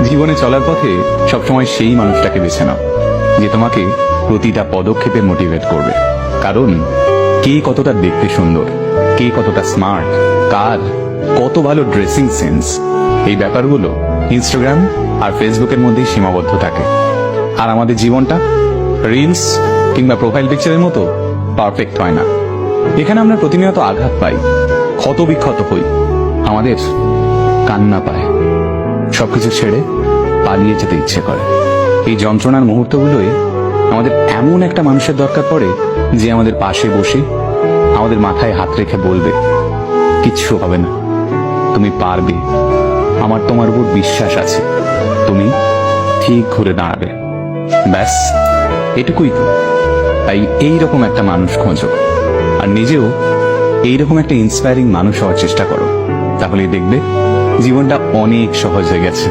জীবনে চলার পথে সবসময় সেই মানুষটাকে বেছে নাও যে তোমাকে প্রতিটা পদক্ষেপে মোটিভেট করবে। কারণ কে কতটা দেখতে সুন্দর, কে কতটা স্মার্ট, কার কত ভালো ড্রেসিং সেন্স, এই ব্যাপারগুলো ইনস্টাগ্রাম আর ফেসবুকের মধ্যেই সীমাবদ্ধ থাকে। আর আমাদের জীবনটা রিলস কিংবা প্রোফাইল পিকচারের মতো পারফেক্ট হয় না। এখানে আমরা প্রতিনিয়ত আঘাত পাই, ক্ষত বিক্ষত হই, আমাদের কান্না পায়, সবকিছু ছেড়ে পালিয়ে যেতে ইচ্ছে করে। এই যন্ত্রণার মুহূর্তগুলোই আমাদের এমন একটা মানুষের দরকার পড়ে যে আমাদের পাশে বসে আমাদের মাথায় হাত রেখে বলবে, কিচ্ছু হবে না, তুমি পারবে, আমার তোমার উপর বিশ্বাস আছে, তুমি ঠিক ঘুরে দাঁড়াবে। ব্যাস এটুকুই তো। তাই এইরকম একটা মানুষ খোঁজো আর নিজেও এইরকম একটা ইন্সপায়ারিং মানুষ হওয়ার চেষ্টা করো, তাহলে দেখবে জীবনটা অনেক সহজ হয়ে গেছে।